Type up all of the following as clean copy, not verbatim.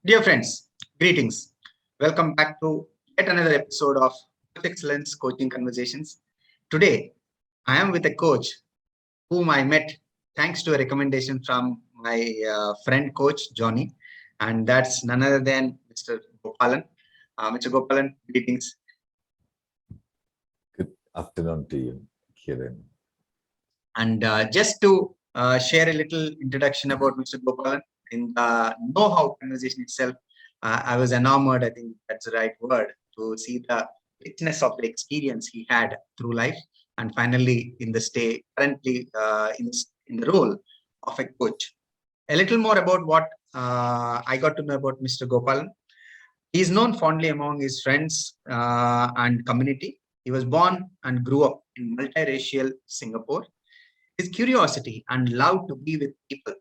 Dear friends, greetings. Welcome back to yet another episode of Excellence Coaching Conversations. Today, I am with a coach whom I met thanks to a recommendation from my friend coach Johnny, and that's none other than Mr. Gopalan. Mr. Gopalan, greetings. Good afternoon to you, Kiran. And just to share a little introduction about Mr. Gopalan, in the know-how conversation itself, I was enamored, I think that's the right word, to see the richness of the experience he had through life, and finally currently in the role of a coach. A little more about what I got to know about Mr. Gopalan. He is known fondly among his friends and community. He was born and grew up in multiracial Singapore. His curiosity and love to be with people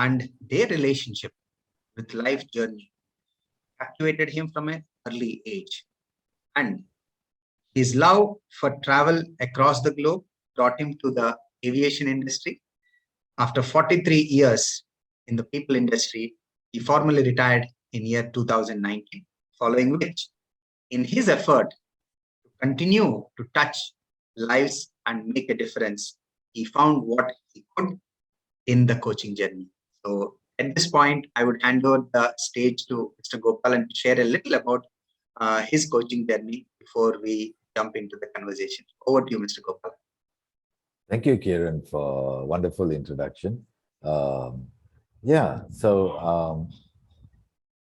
and their relationship with life journey captivated him from an early age. And his love for travel across the globe brought him to the aviation industry. After 43 years in the people industry, he formally retired in year 2019, following which, in his effort to continue to touch lives and make a difference, he found what he could in the coaching journey. So at this point, I would hand over the stage to Mr. Gopalan to share a little about his coaching journey before we jump into the conversation. Over to you, Mr. Gopalan. Thank you, Kiran, for a wonderful introduction. I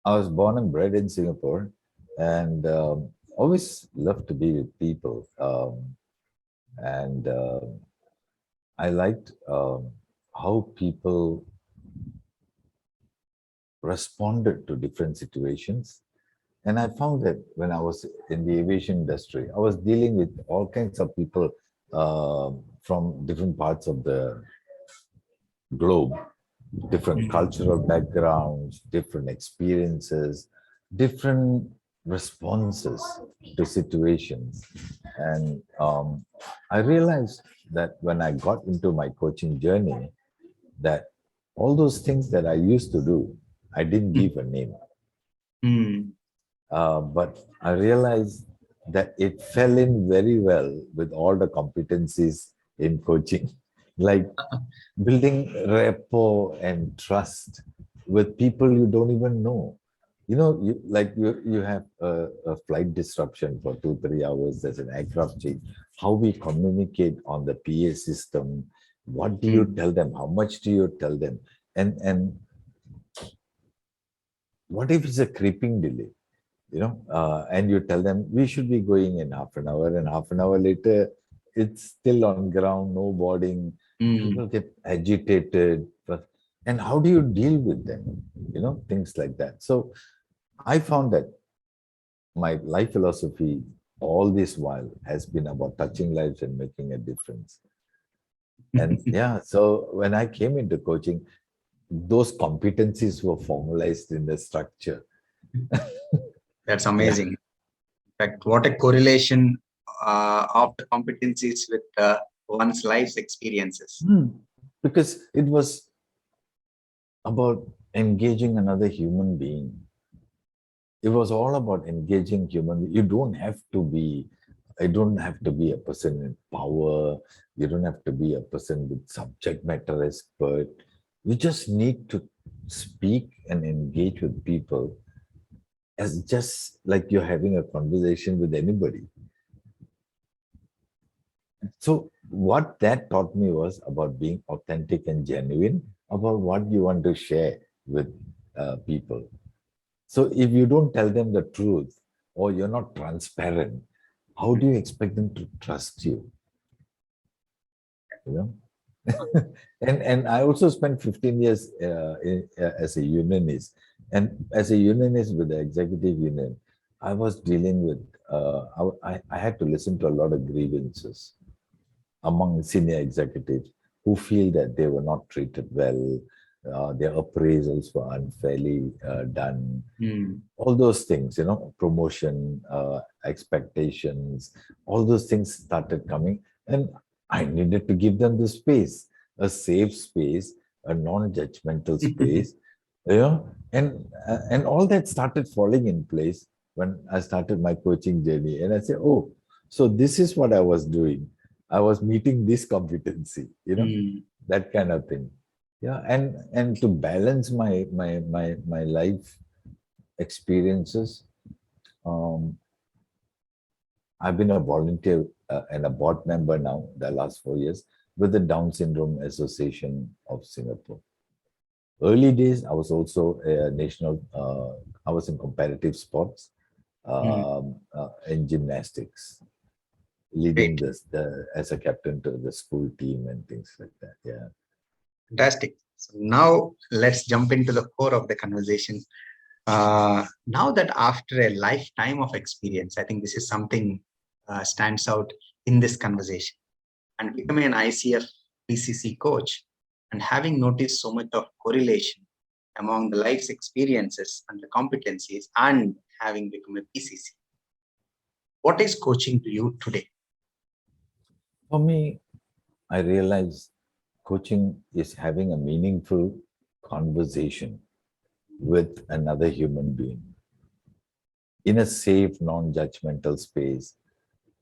was born and bred in Singapore and always loved to be with people. I liked how people responded to different situations. And I found that when I was in the aviation industry, I was dealing with all kinds of people from different parts of the globe, different cultural backgrounds, different experiences, different responses to situations. And I realized that when I got into my coaching journey, that all those things that I used to do, I didn't give a name. But I realized that it fell in very well with all the competencies in coaching, like building rapport and trust with people you don't even know. You know, you have a flight disruption for 2-3 hours. There's an aircraft change. How we communicate on the PA system. What do you tell them? How much do you tell them? And what if it's a creeping delay? And you tell them we should be going in half an hour, and half an hour later, it's still on ground, no boarding. People get agitated. And how do you deal with them? Things like that. So I found that my life philosophy all this while has been about touching lives and making a difference. And so when I came into coaching, those competencies were formalized in the structure. That's amazing. In fact, what a correlation of the competencies with one's life's experiences. Because it was about engaging another human being. It was all about engaging human. You don't have to be a person in power. You don't have to be a person with subject matter expert. You just need to speak and engage with people as just like you're having a conversation with anybody. So what that taught me was about being authentic and genuine about what you want to share with people. So if you don't tell them the truth or you're not transparent, how do you expect them to trust you? And I also spent 15 years as a unionist. And as a unionist with the executive union, I was dealing with, I had to listen to a lot of grievances among senior executives who feel that they were not treated well, their appraisals were unfairly done, all those things, promotion, expectations, all those things started coming. And I needed to give them the space, a safe space, a non-judgmental space you know, and all that started falling in place when I started my coaching journey. And I said, oh, so this is what I was doing. I was meeting this competency, Mm, that kind of thing. Yeah, and to balance my life experiences, um, I've been a volunteer and a board member now the last 4 years with the Down Syndrome Association of Singapore. Early days, I was also a national. I was in competitive sports, mm, in gymnastics, leading great. the as a captain to the school team and things like that. Yeah. Fantastic. So now let's jump into the core of the conversation. Now that after a lifetime of experience, I think this is something stands out in this conversation. And becoming an ICF PCC coach and having noticed so much of correlation among the life's experiences and the competencies and having become a PCC. What is coaching to you today? For me, I realized coaching is having a meaningful conversation with another human being in a safe, non-judgmental space,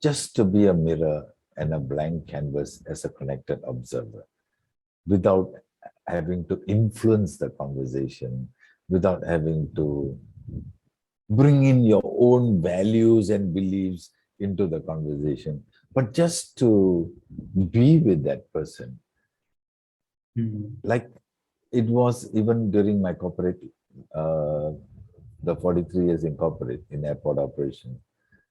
just to be a mirror and a blank canvas as a connected observer, without having to influence the conversation, without having to bring in your own values and beliefs into the conversation, but just to be with that person. Mm, Like it was even during my corporate, uh, the 43 years in corporate, in airport operation,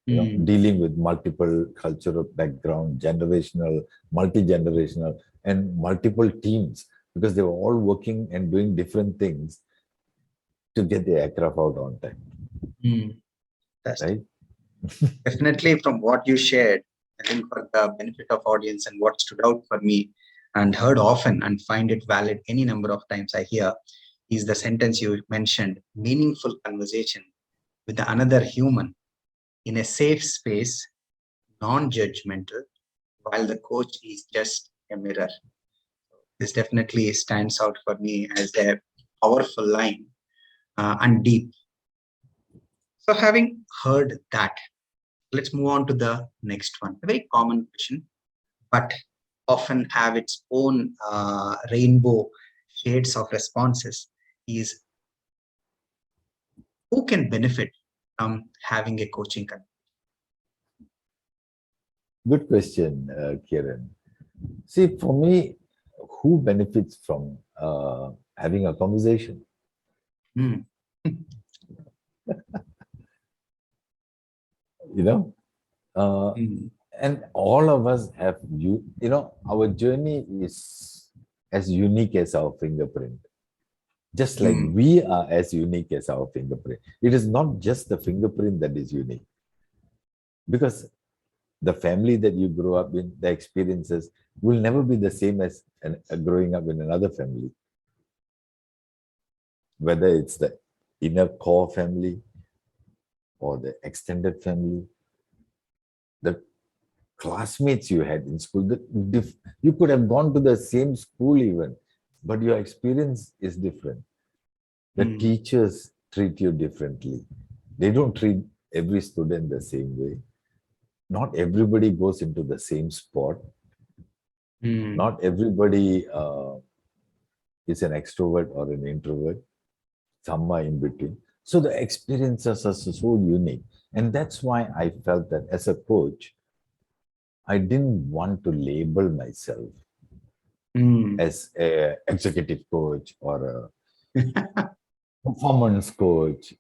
mm, dealing with multiple cultural background, generational, multi-generational, and multiple teams, because they were all working and doing different things to get the aircraft out on time, mm. Fantastic. right? Definitely, from what you shared, I think for the benefit of audience and what stood out for me and heard often and find it valid any number of times I hear is the sentence you mentioned: meaningful conversation with another human in a safe space, non-judgmental, while the coach is just a mirror. This definitely stands out for me as a powerful line and deep. So, having heard that, let's move on to the next one. A very common question, but often have its own rainbow shades of responses is who can benefit from having a coaching company? Good question, Kiran. See, for me, who benefits from having a conversation? Hmm. You know, uh, Hmm. and all of us have our journey is as unique as our fingerprint, just like Hmm. we are as unique as our fingerprint. It is not just the fingerprint that is unique, because the family that you grow up in, the experiences will never be the same as growing up in another family, whether it's the inner core family or the extended family, the classmates you had in school. You could have gone to the same school even, but your experience is different. The Hmm. teachers treat you differently. They don't treat every student the same way. Not everybody goes into the same sport. Hmm. Not everybody is an extrovert or an introvert. Some are in between. So the experiences are so unique. And that's why I felt that as a coach, I didn't want to label myself Hmm. as a executive coach or a performance coach.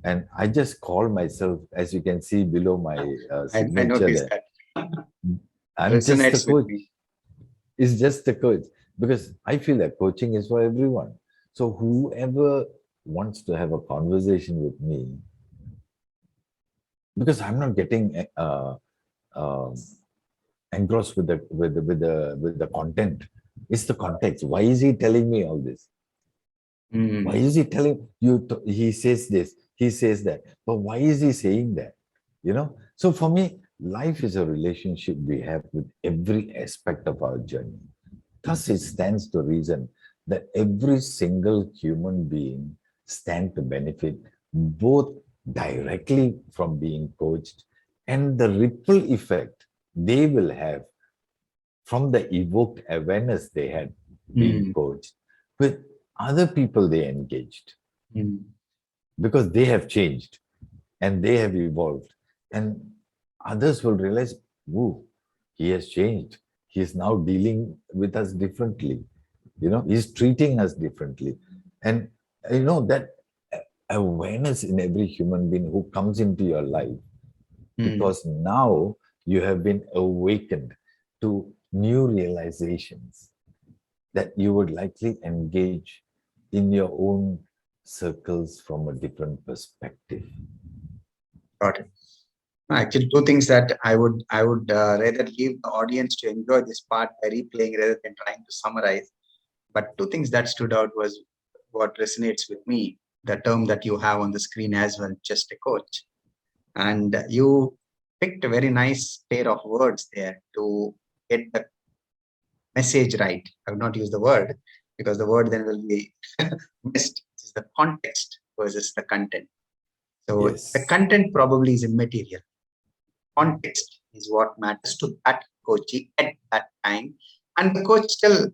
And I just call myself, as you can see below my I signature noticed there, that I'm just a resonates with coach. me. It's just a coach, because I feel that coaching is for everyone. So whoever wants to have a conversation with me, because I'm not getting um engrossed with the content. It's the context. Why is he telling me all this? Why Hmm. is he telling you? He says this, he says that. But why is he saying that? So for me, life is a relationship we have with every aspect of our journey. Thus, it stands to reason that every single human being stand to benefit both directly from being coached and the ripple effect they will have from the evoked awareness they had been coached with other people they engaged, because they have changed and they have evolved, and others will realize, "Ooh, he has changed. He is now dealing with us differently. He's treating us differently." And that awareness in every human being who comes into your life, because now you have been awakened to new realizations that you would likely engage in your own circles from a different perspective. Got it. Actually, two things that I would rather leave the audience to enjoy this part by replaying rather than trying to summarize. But two things that stood out was what resonates with me, the term that you have on the screen as well, just a coach. And you picked a very nice pair of words there to get the message right. I will not use the word because the word then will be missed. It's the context versus the content. So Yes. the content probably is immaterial. Context is what matters to that coachee at that time. And the coach still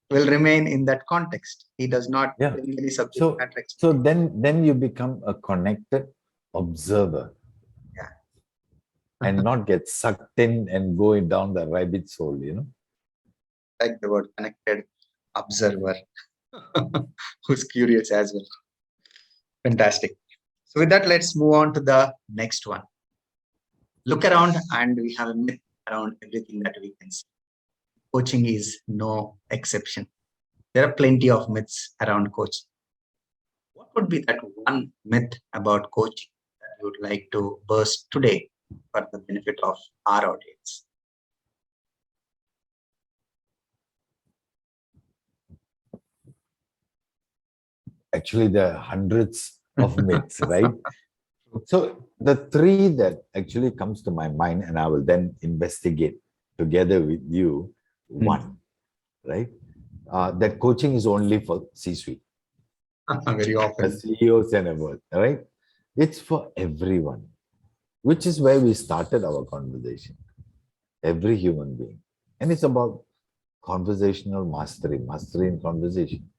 will remain in that context. He does not bring any subject matter experience. So then you become a connected observer. Yeah. And not get sucked in and going down the rabbit hole, Like the word connected observer who's curious as well. Fantastic. So with that, let's move on to the next one. Look around and we have a myth around everything that we can see. Coaching is no exception. There are plenty of myths around coaching. What would be that one myth about coaching that you would like to burst today for the benefit of our audience? Actually, there are hundreds of myths, right? So the three that actually comes to my mind, and I will then investigate together with you. One, right? That coaching is only for C-suite. Very often. CEOs and above, right? It's for everyone, which is where we started our conversation. Every human being. And it's about conversational mastery in conversation.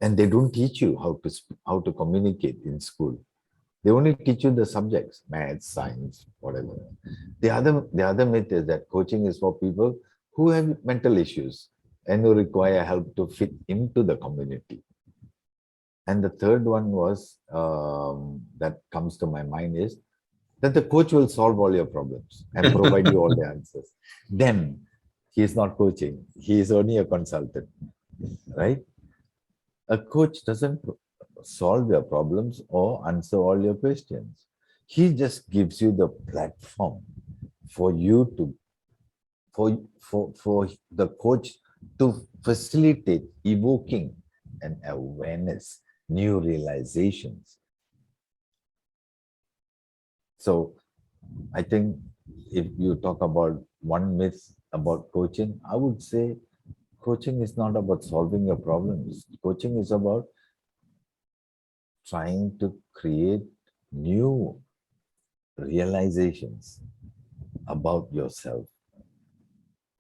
And they don't teach you how to communicate in school. They only teach you the subjects, maths, science, whatever. The other myth is that coaching is for people who have mental issues and who require help to fit into the community. And the third one was that comes to my mind is that the coach will solve all your problems and provide you all the answers. Then he is not coaching; he is only a consultant, right? A coach doesn't solve your problems or answer all your questions. He just gives you the platform for you to, for the coach to facilitate evoking an awareness, new realizations. So I think if you talk about one myth about coaching, I would say coaching is not about solving your problems. Coaching is about trying to create new realizations about yourself.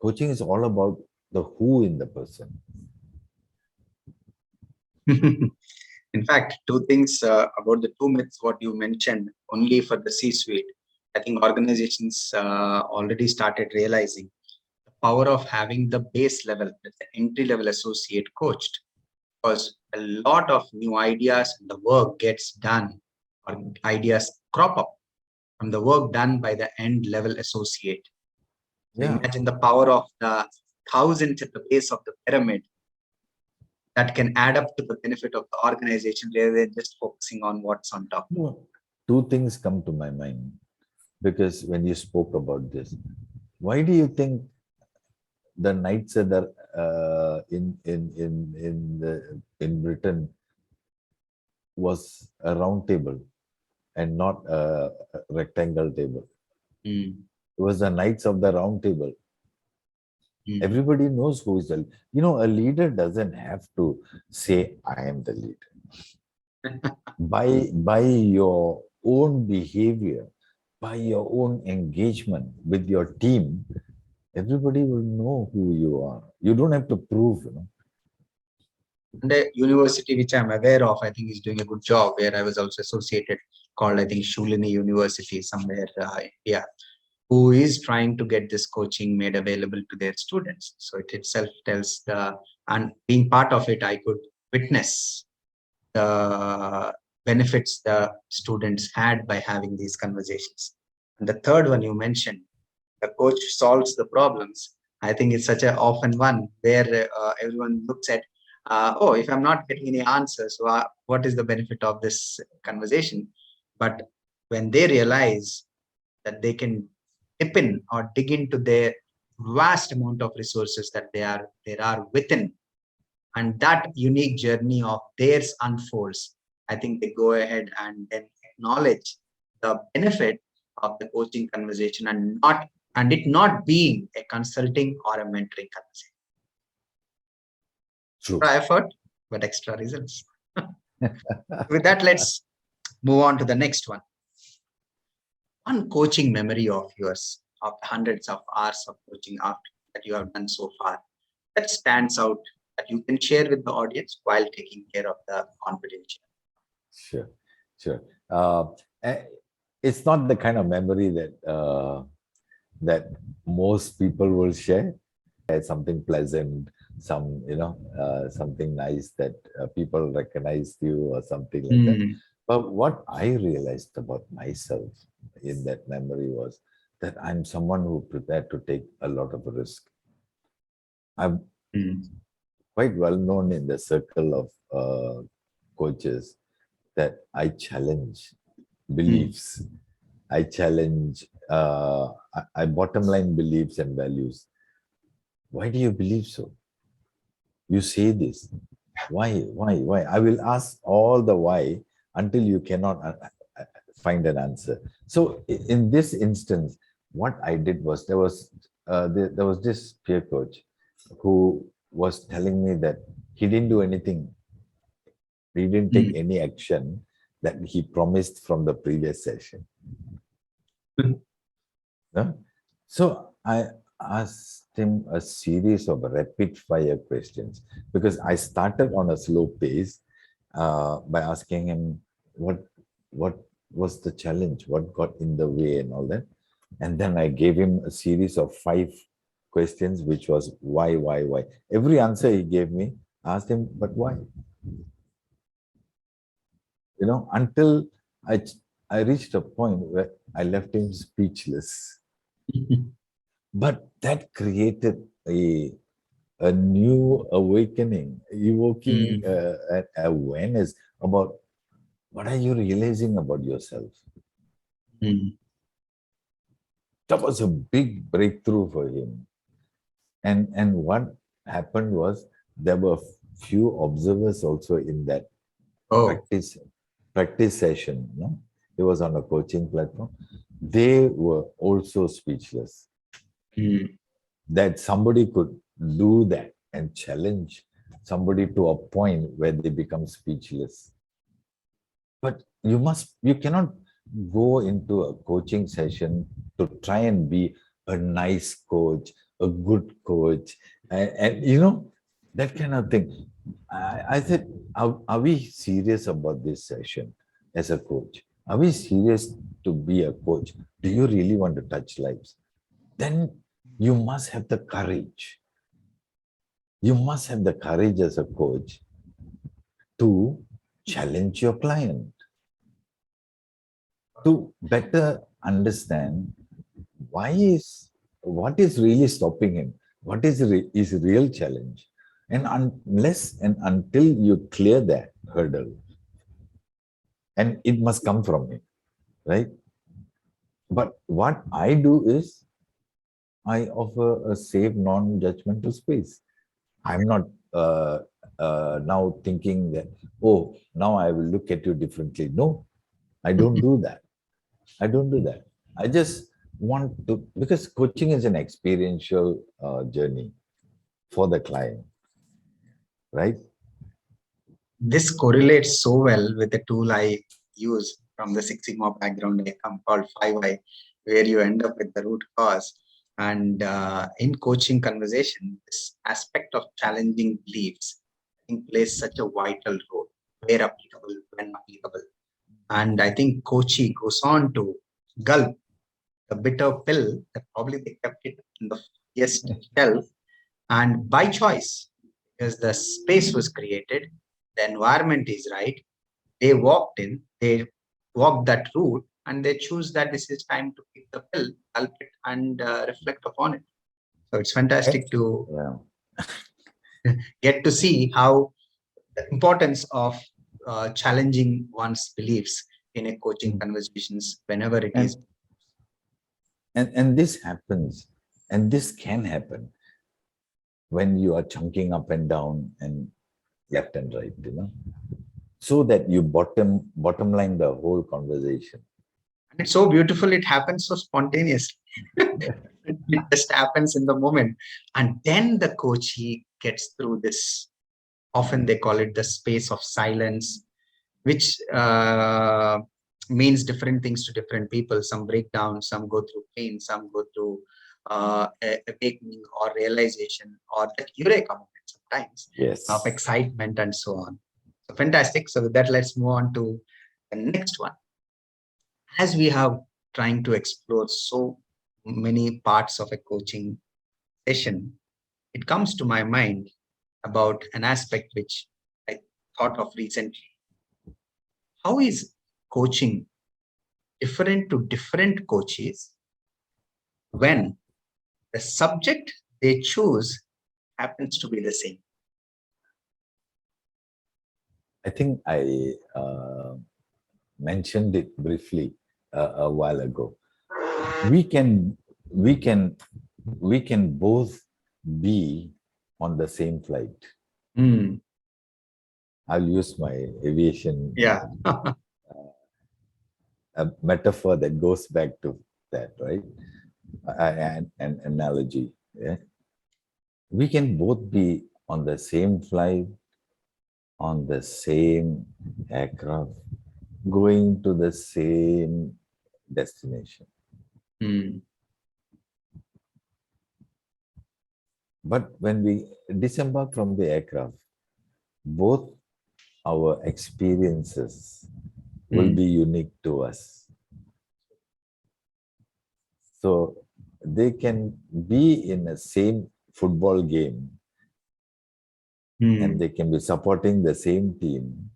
Coaching is all about the who in the person. In fact, two things about the two myths, what you mentioned, only for the C-suite. I think organizations already started realizing the power of having the base level, the entry level associate coached, because a lot of new ideas and the work gets done, or ideas crop up from the work done by the end level associate. So imagine the power of the thousands at the base of the pyramid that can add up to the benefit of the organization rather than just focusing on what's on top. Two things come to my mind because when you spoke about this, why do you think the knights in Britain was a round table and not a rectangle table? It was the knights of the round table. Everybody knows who is the, a leader doesn't have to say, I am the leader. By your own behavior, by your own engagement with your team, everybody will know who you are. You don't have to prove. And a university which I'm aware of, I think is doing a good job, where I was also associated, called, I think, Shulini University, somewhere in India, who is trying to get this coaching made available to their students. So it itself tells and being part of it, I could witness the benefits the students had by having these conversations. And the third one you mentioned, the coach solves the problems. I think it's such an often one where everyone looks at, oh, if I'm not getting any answers, what is the benefit of this conversation? But when they realize that they can dip in or dig into their vast amount of resources that there are within, and that unique journey of theirs unfolds, I think they go ahead and then acknowledge the benefit of the coaching conversation, and it not being a consulting or a mentoring conversation. True. Extra effort, but extra results. With that, let's move on to the next one. One coaching memory of yours, of hundreds of hours of coaching that you have done so far, that stands out, that you can share with the audience while taking care of the confidential. Sure. It's not the kind of memory that most people will share. It's something pleasant, something nice that people recognize you or something like that. But what I realized about myself in that memory was that I'm someone who prepared to take a lot of risk. I'm quite well known in the circle of coaches that I challenge beliefs. I challenge, I bottom line beliefs and values. Why do you believe so? You say this. Why? I will ask all the why until you cannot find an answer. So in this instance, what I did was there was this peer coach who was telling me that he didn't do anything. He didn't take any action that he promised from the previous session. No? So I asked him a series of rapid fire questions because I started on a slow pace by asking him what was the challenge, what got in the way and all that. And then I gave him a series of 5 questions, which was why. Every answer he gave me, I asked him, but why? Until I reached a point where I left him speechless. But that created a new awakening, evoking an awareness about what are you realizing about yourself. That was a big breakthrough for him. And what happened was there were few observers also in that practice session. It was on a coaching platform. They were also speechless. That somebody could do that and challenge somebody to a point where they become speechless. But you cannot go into a coaching session to try and be a nice coach, a good coach, and that kind of thing. I said, are we serious about this session as a coach? Are we serious to be a coach? Do you really want to touch lives? Then you must have the courage. You must have the courage as a coach to challenge your client, to better understand what is really stopping him, what is his real challenge. And unless and until you clear that hurdle, and it must come from him, right? But what I do is I offer a safe, non-judgmental space. I'm not now thinking that, oh, now I will look at you differently. No, I don't do that. I just want to, because coaching is an experiential journey. for the client, right? This correlates so well with the tool I use from the Six Sigma background I come called 5I, where you end up with the root cause. And in coaching conversation, this aspect of challenging beliefs I think plays such a vital role, where applicable, when applicable. And I think Kochi goes on to gulp the bitter pill that probably they kept it in the highest shelf, and by choice, because the space was created, the environment is right. They walked in, they walked that route, and they choose that this is time to pick the pill, gulp it, and reflect upon it. So it's fantastic to Yeah. get to see how the importance of challenging one's beliefs in a coaching conversations whenever it is. And this happens, and this can happen when you are chunking up and down and left and right, so that you bottom line the whole conversation. And it's so beautiful. It happens so spontaneously. It just happens in the moment. And then the coach, he gets through this. Often they call it the space of silence, which means different things to different people. Some break down, some go through pain, some go through awakening or realization or the eureka moment sometimes Yes. of excitement and so on. So fantastic. So with that, let's move on to the next one. As we have trying to explore so many parts of a coaching session, it comes to my mind about an aspect which I thought of recently. How is coaching different to different coaches when the subject they choose happens to be the same? I think I mentioned it briefly a while ago. We can both be on the same flight. I'll use my aviation a metaphor that goes back to that, right? An analogy. Yeah? We can both be on the same flight, on the same aircraft, going to the same destination. But when we disembark from the aircraft, both our experiences will be unique to us. So they can be in the same football game and they can be supporting the same team,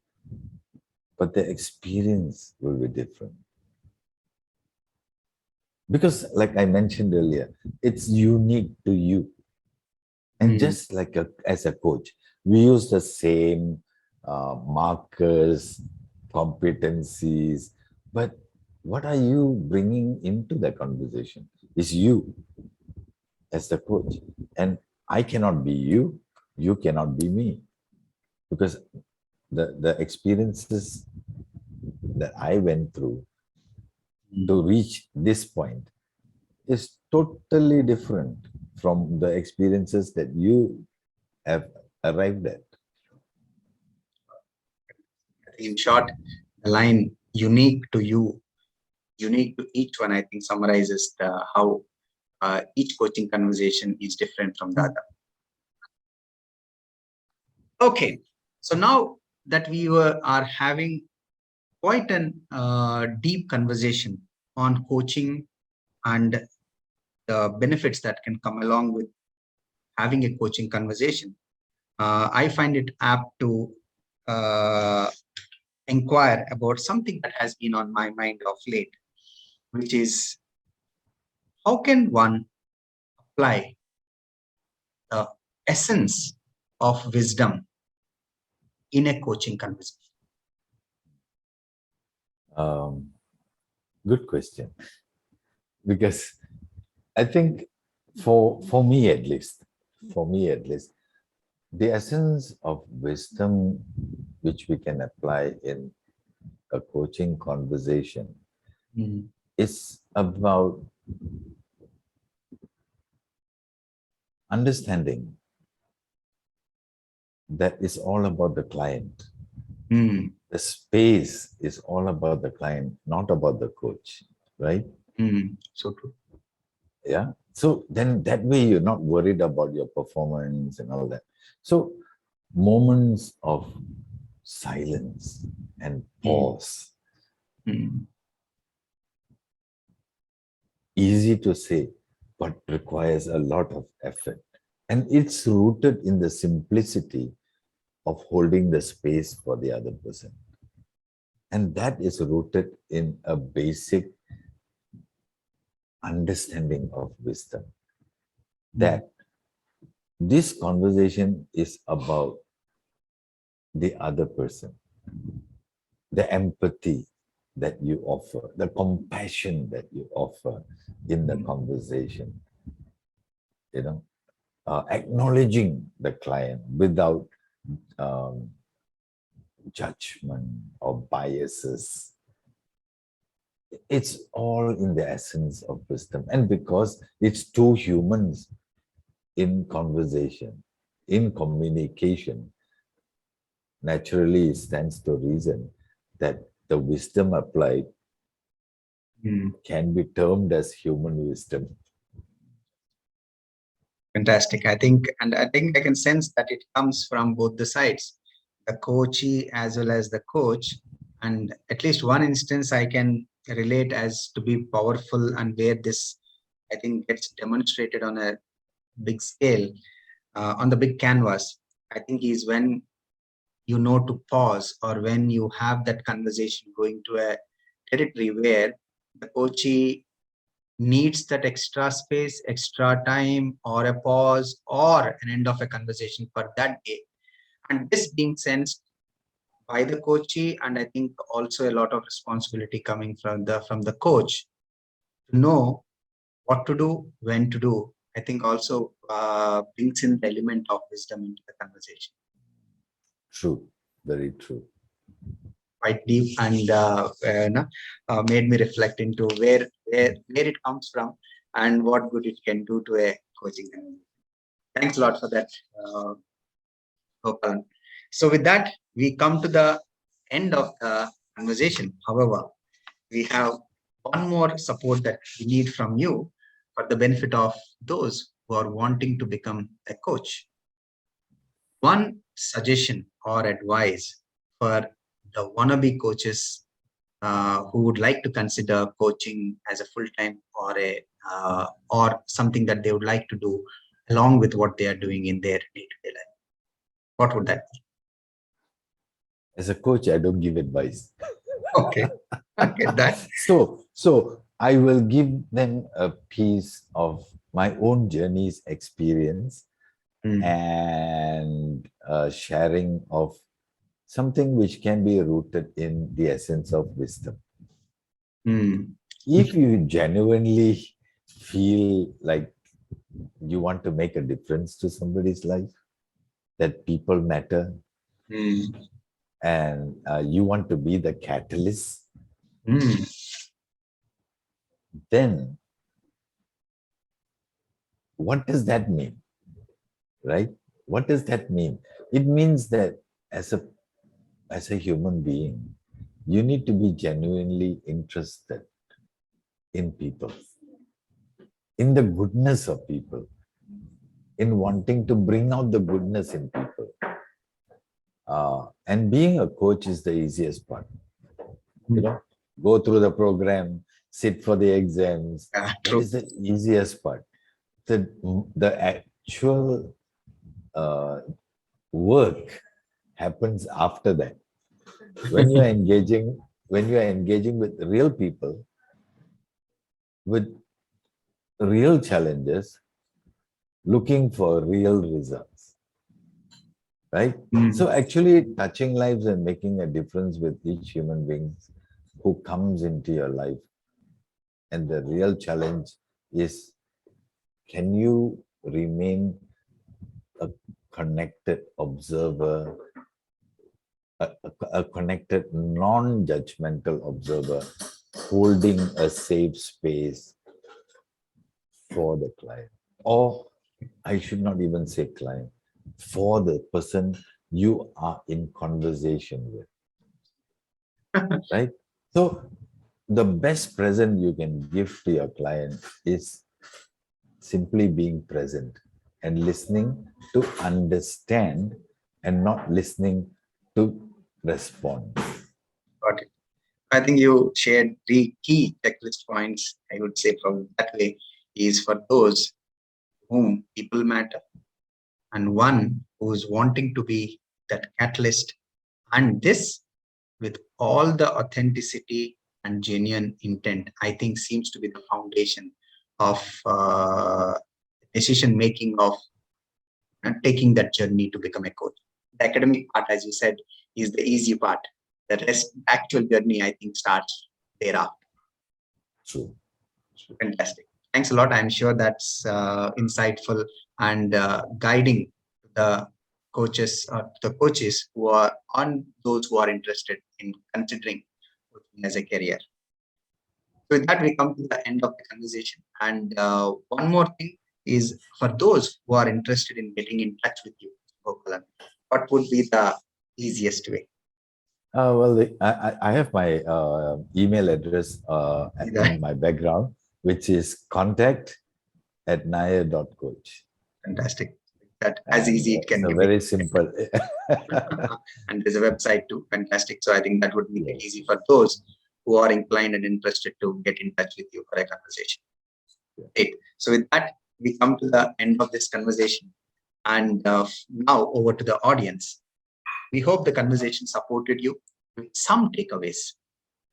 but the experience will be different. Because like I mentioned earlier, it's unique to you. And just like as a coach, we use the same markers, competencies, but what are you bringing into the conversation? Is you as the coach. And I cannot be you, you cannot be me. Because the experiences that I went through to reach this point is totally different from the experiences that you have arrived at. In short, the line unique to you, unique to each one, I think summarizes how each coaching conversation is different from the other. Okay, so now that we are having quite an deep conversation on coaching and the benefits that can come along with having a coaching conversation, I find it apt to inquire about something that has been on my mind of late, which is how can one apply the essence of wisdom in a coaching conversation? Good question. Because I think for me at least, the essence of wisdom which we can apply in a coaching conversation is about understanding that is all about the client. Mm. The space is all about the client, not about the coach, right? Mm. So true. Yeah. So then that way you're not worried about your performance and all that. So moments of silence and pause, Mm. easy to say, but requires a lot of effort. And it's rooted in the simplicity of holding the space for the other person. And that is rooted in a basic understanding of wisdom. That this conversation is about the other person, the empathy that you offer, the compassion that you offer in the conversation, acknowledging the client without um, judgment or biases. It's all in the essence of wisdom. And because it's two humans in conversation, in communication, naturally it stands to reason that the wisdom applied can be termed as human wisdom. Fantastic. I think I can sense that it comes from both the sides, the coachee as well as the coach. And at least one instance I can relate as to be powerful, and where this, I think, gets demonstrated on a big scale, on the big canvas, I think, is when you know to pause, or when you have that conversation going to a territory where the coachee needs that extra space, extra time, or a pause, or an end of a conversation for that day. And this being sensed by the coachee, and I think also a lot of responsibility coming from the coach to know what to do, when to do. I think also brings in the element of wisdom into the conversation. True, very true. Quite deep, and made me reflect into where it comes from and what good it can do to a coaching conversation. Thanks a lot for that, Gopalan. So with that, we come to the end of the conversation. However, we have one more support that we need from you for the benefit of those who are wanting to become a coach. One suggestion or advice for the wannabe coaches who would like to consider coaching as a full-time, or something that they would like to do along with what they are doing in their day-to-day life. What would that be? As a coach, I don't give advice. Okay, okay, that. So I will give them a piece of my own journey's experience and sharing of something which can be rooted in the essence of wisdom. If you genuinely feel like you want to make a difference to somebody's life, that people matter, and you want to be the catalyst, then what does that mean? Right? What does that mean? It means that as a human being, you need to be genuinely interested in people, in the goodness of people, in wanting to bring out the goodness in people. And being a coach is the easiest part. Go through the program, sit for the exams. That is the easiest part. The actual work happens after that. When you are engaging with real people, with real challenges, looking for real results, right? So actually touching lives and making a difference with each human being who comes into your life. And the real challenge is, can you remain a connected observer, a connected, non-judgmental observer, holding a safe space for the client, or I should not even say client, for the person you are in conversation with, right? So the best present you can give to your client is simply being present and listening to understand and not listening to respond. Got it. I think you shared three key checklist points. I would say from that way is for those whom people matter, and one who's wanting to be that catalyst, and this with all the authenticity and genuine intent, I think seems to be the foundation of decision making of taking that journey to become a coach. The academic part, as you said, is the easy part. The rest, actual journey, I think, starts thereafter. True. Fantastic. Thanks a lot. I'm sure that's insightful and guiding the coaches, the coaches who are on those who are interested in considering coaching as a career. So with that, we come to the end of the conversation. And one more thing is for those who are interested in getting in touch with you, Gopalan, what would be the easiest way? Well, I have my email address in my background, which is contact@nair.coach. Fantastic. That as easy it can be. be. Very simple. And there's a website too. Fantastic. So I think that would make it easy for those who are inclined and interested to get in touch with you for a conversation. Great. So with that, we come to the end of this conversation. And now over to the audience. We hope the conversation supported you with some takeaways.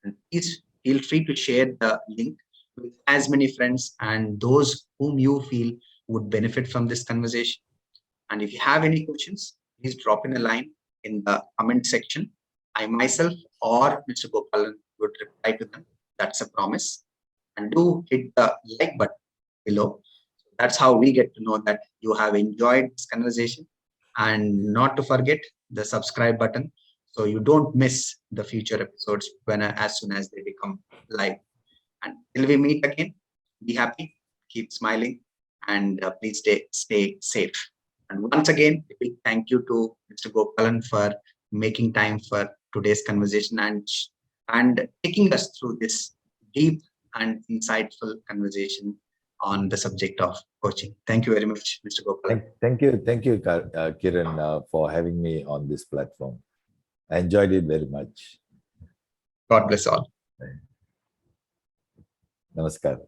And please feel free to share the link with as many friends and those whom you feel would benefit from this conversation. And if you have any questions, please drop in a line in the comment section. I myself or Mr. Gopalan would reply to them. That's a promise. And do hit the like button below. That's how we get to know that you have enjoyed this conversation. And not to forget the subscribe button so you don't miss the future episodes as soon as they become live. And till we meet again, be happy, keep smiling, and please stay safe. And once again, a big thank you to Mr. Gopalan for making time for today's conversation and taking us through this deep and insightful conversation on the subject of coaching. Thank you very much, Mr. Gopalan. Thank you, Kiran, for having me on this platform. I enjoyed it very much. God bless all. Namaskar.